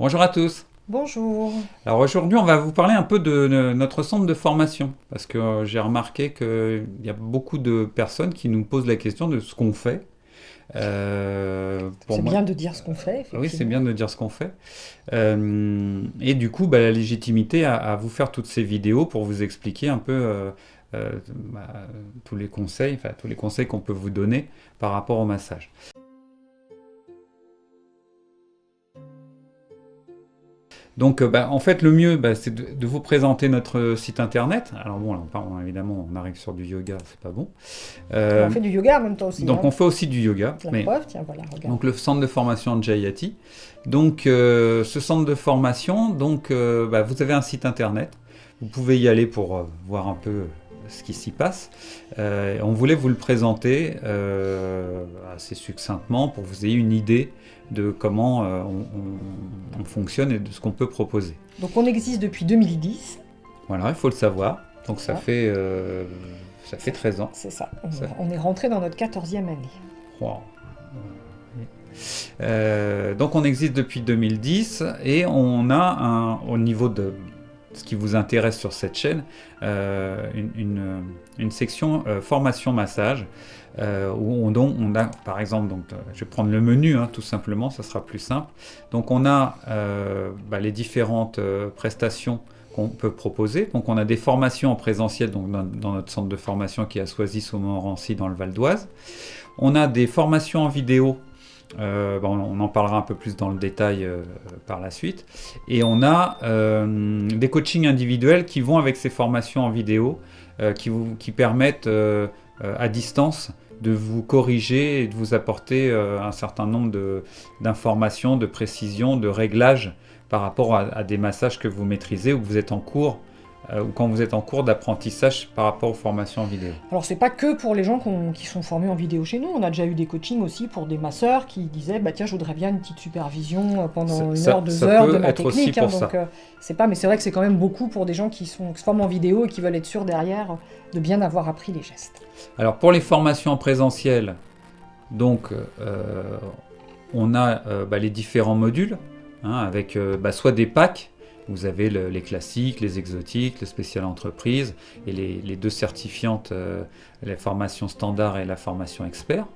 Bonjour à tous. Bonjour. Alors aujourd'hui, on va vous parler un peu de notre centre de formation parce que j'ai remarqué qu'il y a beaucoup de personnes qui nous posent la question de ce qu'on fait. Pour C'est moi, bien de dire ce qu'on fait, oui, c'est effectivement. bien de dire ce qu'on fait. Et du coup, la légitimité à vous faire toutes ces vidéos pour vous expliquer un peu tous les conseils qu'on peut vous donner par rapport au massage. Donc, en fait, le mieux, c'est de vous présenter notre site internet. Alors bon, là, évidemment, on arrive sur du yoga, c'est pas bon. Mais on Euh, fait du yoga en même temps aussi, donc, hein. on fait aussi du yoga, La mais preuve, tiens, voilà, regarde. donc le centre de formation Jayati. Donc, ce centre de formation, vous avez un site internet. Vous pouvez y aller pour voir un peu ce qui s'y passe. On voulait vous le présenter assez succinctement pour que vous ayez une idée de comment on fonctionne et de ce qu'on peut proposer. Donc on existe depuis 2010. Voilà, il faut le savoir. Donc ça Voilà. fait 13 ans. C'est ça. Ça- On est rentré dans notre 14e année. Wow. Donc on existe depuis 2010 et on a au niveau de ce qui vous intéresse sur cette chaîne, une section formation massage où on a par exemple, je vais prendre le menu tout simplement, ça sera plus simple. Donc on a les différentes prestations qu'on peut proposer. Donc on a des formations en présentiel donc dans notre centre de formation qui est à Soisy-Montmorency dans le Val d'Oise. On a des formations en vidéo. On en parlera un peu plus dans le détail par la suite. Et on a des coachings individuels qui vont avec ces formations en vidéo, qui permettent à distance de vous corriger et de vous apporter un certain nombre d'informations, de précisions, de réglages par rapport à des massages que vous maîtrisez ou que vous êtes en cours ou quand vous êtes en cours d'apprentissage par rapport aux formations en vidéo. Alors c'est pas que pour les gens qui sont formés en vidéo chez nous. On a déjà eu des coachings aussi pour des masseurs qui disaient bah tiens je voudrais bien une petite supervision pendant une heure, 2 heures peut de ma être aussi technique. pour ça. C'est pas, mais c'est vrai que c'est quand même beaucoup pour des gens qui se forment en vidéo et qui veulent être sûrs derrière de bien avoir appris les gestes. Alors pour les formations en présentiel, donc on a les différents modules avec soit des packs. Vous avez les classiques, les exotiques, les spéciales entreprises et les deux certifiantes, la formation standard et la formation expert.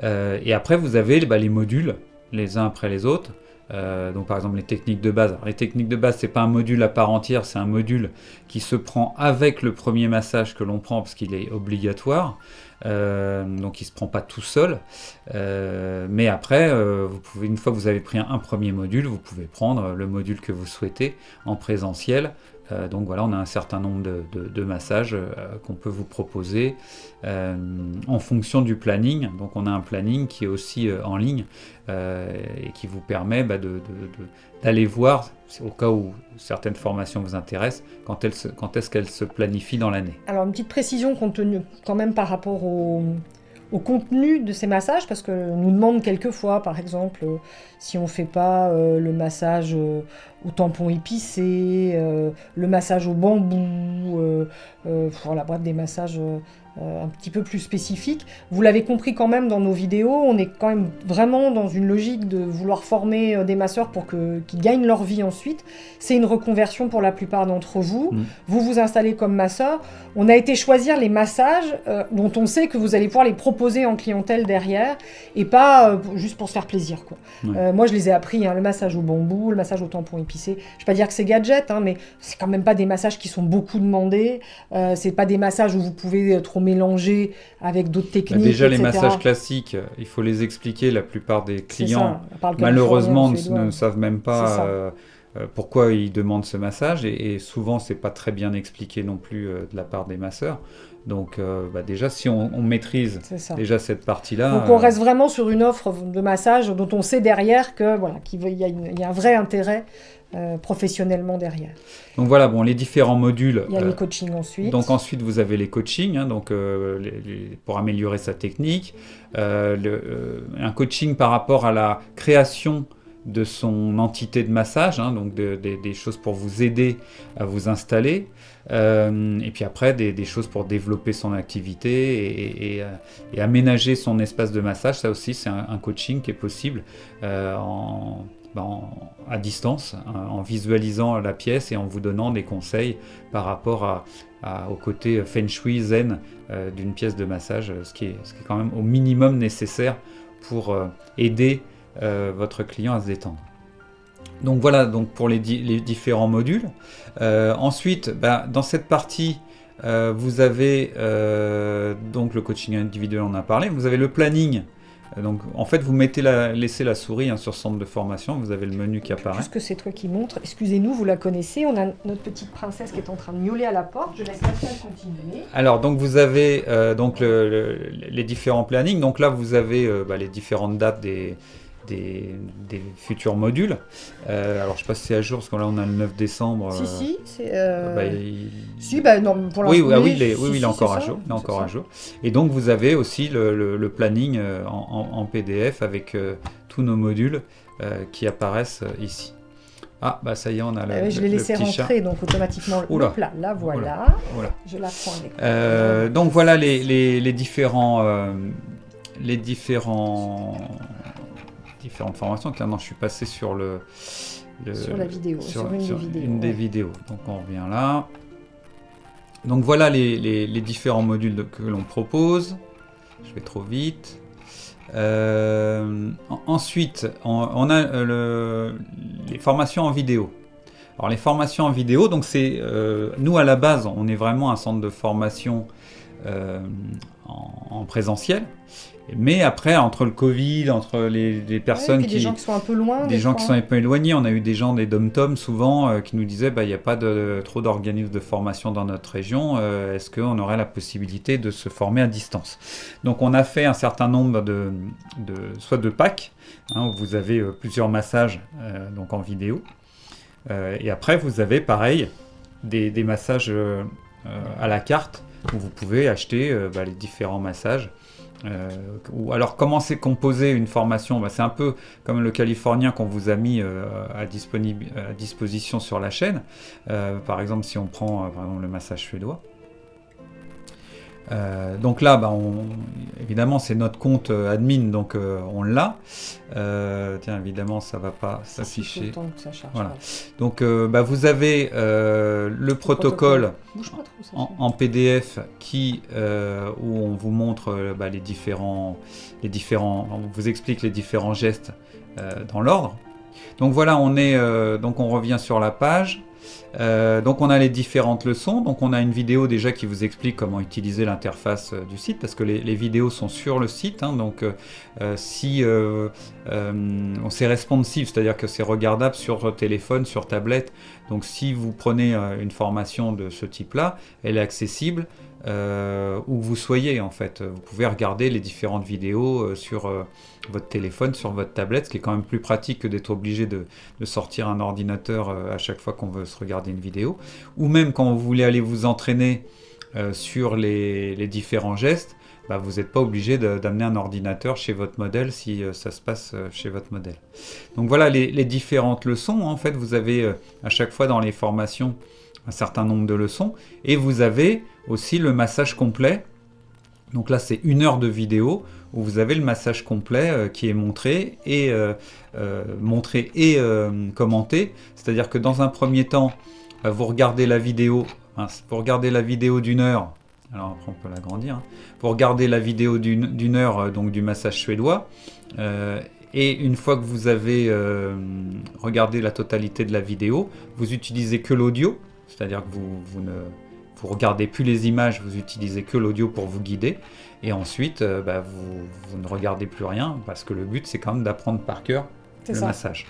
Et après, vous avez les modules, les uns après les autres. Donc par exemple les techniques de base. Alors, les techniques de base, c'est pas un module à part entière, c'est un module qui se prend avec le premier massage que l'on prend parce qu'il est obligatoire. Donc il se prend pas tout seul. Mais après, vous pouvez, une fois que vous avez pris un premier module, vous pouvez prendre le module que vous souhaitez en présentiel. Donc voilà, on a un certain nombre de massages qu'on peut vous proposer en fonction du planning. Donc on a un planning qui est aussi en ligne et qui vous permet d'aller voir, au cas où certaines formations vous intéressent, quand est-ce qu'elles se planifient dans l'année. Alors une petite précision compte tenu quand même par rapport au contenu de ces massages, parce que nous demandent quelquefois, par exemple, si on ne fait pas le massage au tampon épicé, le massage au bambou, voilà, bref, des massages un petit peu plus spécifiques. Vous l'avez compris quand même dans nos vidéos, on est quand même vraiment dans une logique de vouloir former des masseurs pour qu'ils gagnent leur vie ensuite. C'est une reconversion pour la plupart d'entre vous. Vous vous installez comme masseur. On a été choisir les massages dont on sait que vous allez pouvoir les proposer en clientèle derrière et pas juste pour se faire plaisir, quoi. Ouais. Moi, je les ai appris, le massage au bambou, le massage au tampon épicé. Je ne vais pas dire que c'est gadget, mais c'est quand même pas des massages qui sont beaucoup demandés. C'est pas des massages où vous pouvez trop mélanger avec d'autres techniques, déjà, les etc. massages classiques, il faut les expliquer. La plupart des clients, On parle malheureusement, californien, ne savent même C'est ça. pas pourquoi ils demandent ce massage. Et souvent, c'est pas très bien expliqué non plus de la part des masseurs. Donc, déjà, si on maîtrise C'est ça. déjà cette partie-là... Donc on reste vraiment sur une offre de massage dont on sait derrière que voilà, qu'il y a un vrai intérêt professionnellement derrière. Donc voilà, les différents modules. Il y a les coachings ensuite. Donc ensuite, vous avez les coachings, pour améliorer sa technique. Un coaching par rapport à la création de son entité de massage, donc des choses pour vous aider à vous installer. Et puis après, des choses pour développer son activité et aménager son espace de massage. Ça aussi, c'est un coaching qui est possible à distance, en visualisant la pièce et en vous donnant des conseils par rapport au côté Feng Shui zen d'une pièce de massage, ce qui est quand même au minimum nécessaire pour aider votre client à se détendre. Donc voilà donc pour les différents modules. Ensuite, dans cette partie, vous avez donc le coaching individuel, on en a parlé, vous avez le planning. Donc en fait vous laissez la souris sur centre de formation, vous avez le menu qui apparaît. Puisque c'est toi qui montre, excusez-nous, vous la connaissez, on a notre petite princesse qui est en train de miauler à la porte, je laisse Pascal continuer. Alors donc vous avez donc les différents plannings, donc là vous avez les différentes dates des futurs modules. Alors je ne sais pas si c'est à jour parce que là on a le 9 décembre. Si, c'est. Non, pour oui, l'instant. Il est encore à jour. Il est encore à jour. Et donc vous avez aussi le planning en PDF avec tous nos modules qui apparaissent ici. Ah ça y est, on a je l'ai laissé rentrer donc automatiquement. Oula. Hop là, voilà. Oula. Je la prends avec. Donc voilà les différentes formations. Là, non, je suis passé sur sur la vidéo, sur une des vidéos. Donc on revient là. Donc voilà les différents modules que l'on propose. Je vais trop vite. Ensuite, on a les formations en vidéo. Alors les formations en vidéo, donc c'est nous à la base, on est vraiment un centre de formation en présentiel. Mais après, entre le Covid, entre les personnes des gens qui sont un peu loin, des gens qui sont un peu éloignés, on a eu des gens des dom-tom souvent qui nous disaient il n'y a pas trop d'organismes de formation dans notre région, est-ce qu'on aurait la possibilité de se former à distance? Donc on a fait un certain nombre soit de packs, où vous avez plusieurs massages donc en vidéo, et après vous avez pareil des massages à la carte où vous pouvez acheter les différents massages. Ou alors comment c'est composé une formation, c'est un peu comme le californien qu'on vous a mis à disposition sur la chaîne. Par exemple si on prend par exemple, le massage suédois, donc là évidemment c'est notre compte admin, donc on l'a. Tiens, évidemment ça va pas s'afficher. Voilà. Donc vous avez le protocole en PDF où on vous montre les différents, on vous explique les différents gestes dans l'ordre. Donc voilà, donc on revient sur la page. Donc on a les différentes leçons, donc on a une vidéo déjà qui vous explique comment utiliser l'interface du site, parce que les vidéos sont sur le site, donc si c'est responsive, c'est-à-dire que c'est regardable sur téléphone, sur tablette, donc si vous prenez une formation de ce type-là, elle est accessible où vous soyez en fait. Vous pouvez regarder les différentes vidéos sur votre téléphone, sur votre tablette, ce qui est quand même plus pratique que d'être obligé de sortir un ordinateur à chaque fois qu'on veut se regarder une vidéo. Ou même quand vous voulez aller vous entraîner sur les différents gestes, vous n'êtes pas obligé d'amener un ordinateur chez votre modèle si ça se passe chez votre modèle. Donc voilà les différentes leçons. En fait, vous avez à chaque fois dans les formations un certain nombre de leçons, et vous avez aussi le massage complet. Donc là c'est 1 heure de vidéo où vous avez le massage complet qui est montré et commenté. C'est-à-dire que dans un premier temps, vous regardez la vidéo d'1 heure. Alors après on peut l'agrandir. Vous regardez la vidéo d'une heure donc du massage suédois. Et une fois que vous avez regardé la totalité de la vidéo, vous utilisez que l'audio. C'est-à-dire que vous ne regardez plus les images, vous utilisez que l'audio pour vous guider. Et ensuite, vous ne regardez plus rien, parce que le but, c'est quand même d'apprendre par cœur le massage.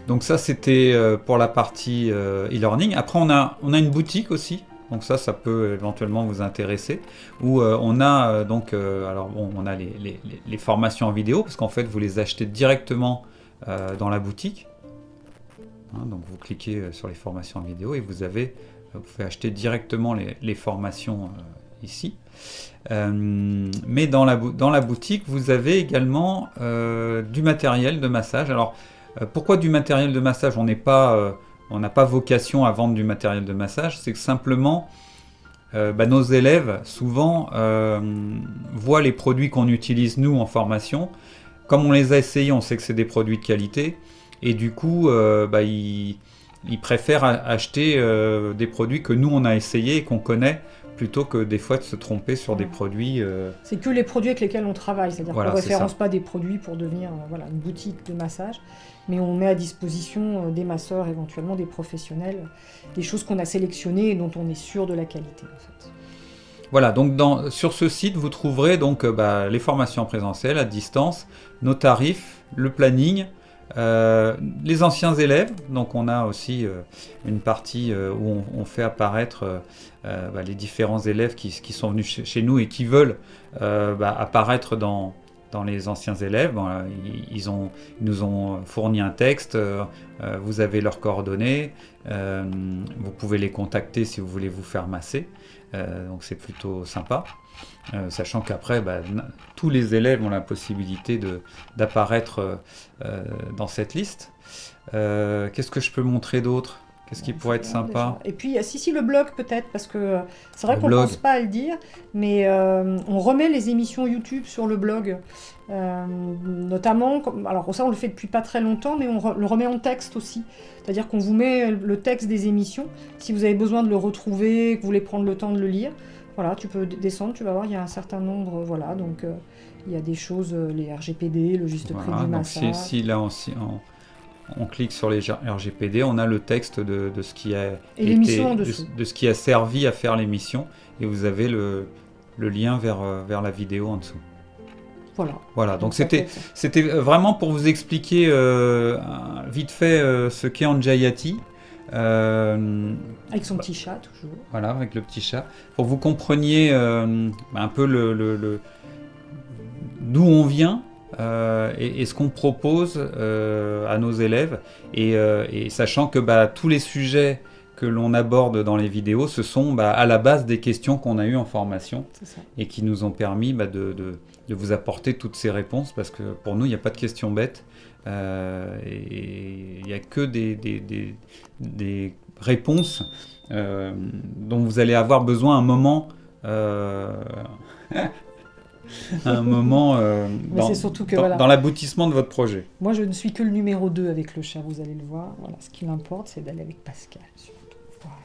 Donc ça, c'était pour la partie e-learning. Après, on a une boutique aussi. Donc ça peut éventuellement vous intéresser. Où on a on a les formations en vidéo, parce qu'en fait, vous les achetez directement dans la boutique. Donc vous cliquez sur les formations en vidéo et vous pouvez acheter directement les formations ici. Mais dans la boutique, vous avez également du matériel de massage. Alors pourquoi du matériel de massage? On n'a pas vocation à vendre du matériel de massage, c'est que simplement nos élèves souvent voient les produits qu'on utilise nous en formation. comme on les a essayés, on sait que c'est des produits de qualité, et du coup, ils préfèrent acheter des produits que nous on a essayés et qu'on connaît, plutôt que des fois de se tromper sur des produits. C'est que les produits avec lesquels on travaille, c'est-à-dire Voilà, qu'on ne c'est référence ça. pas des produits pour devenir une boutique de massage, mais on met à disposition des masseurs, éventuellement des professionnels, des choses qu'on a sélectionnées et dont on est sûr de la qualité. En fait. Voilà, donc sur ce site, vous trouverez donc les formations présentielles à distance, nos tarifs, le planning, les anciens élèves. Donc on a aussi une partie où on fait apparaître les différents élèves qui sont venus chez nous et qui veulent apparaître dans les anciens élèves. Bon, ils nous ont fourni un texte, vous avez leurs coordonnées, vous pouvez les contacter si vous voulez vous faire masser. Donc c'est plutôt sympa, sachant qu'après tous les élèves ont la possibilité d'apparaître dans cette liste. Qu'est-ce que je peux montrer d'autre? Qu'est-ce qui pourrait être sympa? Déjà. Et puis, si le blog peut-être, parce que c'est vrai Le qu'on ne blog. pense pas à le dire, mais on remet les émissions YouTube sur le blog. Notamment, alors ça on le fait depuis pas très longtemps, mais on le remet en texte aussi. C'est-à-dire qu'on vous met le texte des émissions. Si vous avez besoin de le retrouver, que vous voulez prendre le temps de le lire, voilà, tu peux descendre, tu vas voir, il y a un certain nombre, voilà, donc il y a des choses, les RGPD, le juste prix du Donc massage. si là on clique sur les RGPD, on a le texte de ce qui a Et l'émission en de dessous. ce qui a servi à faire l'émission, et vous avez le lien vers la vidéo en dessous. Voilà, donc c'était vraiment pour vous expliquer vite fait ce qu'est Anjayati. Avec son petit chat, toujours. Voilà, avec le petit chat. Pour que vous compreniez un peu d'où on vient et ce qu'on propose à nos élèves. Et sachant que tous les sujets que l'on aborde dans les vidéos, ce sont à la base des questions qu'on a eues en formation et qui nous ont permis de vous apporter toutes ces réponses, parce que pour nous, il n'y a pas de questions bêtes. Et il n'y a que des réponses dont vous allez avoir besoin un moment dans l'aboutissement de votre projet. Moi, je ne suis que le numéro 2 avec le chat, vous allez le voir. Voilà, ce qui m'importe, c'est d'aller avec Pascal. Surtout. Voilà.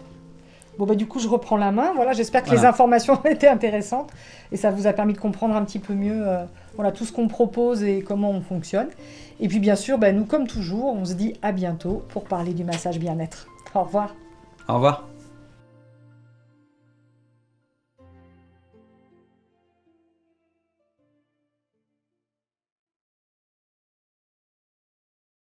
Bon, du coup, je reprends la main. Voilà, j'espère que les informations ont été intéressantes et ça vous a permis de comprendre un petit peu mieux tout ce qu'on propose et comment on fonctionne. Et puis, bien sûr, nous, comme toujours, on se dit à bientôt pour parler du massage bien-être. Au revoir. Au revoir.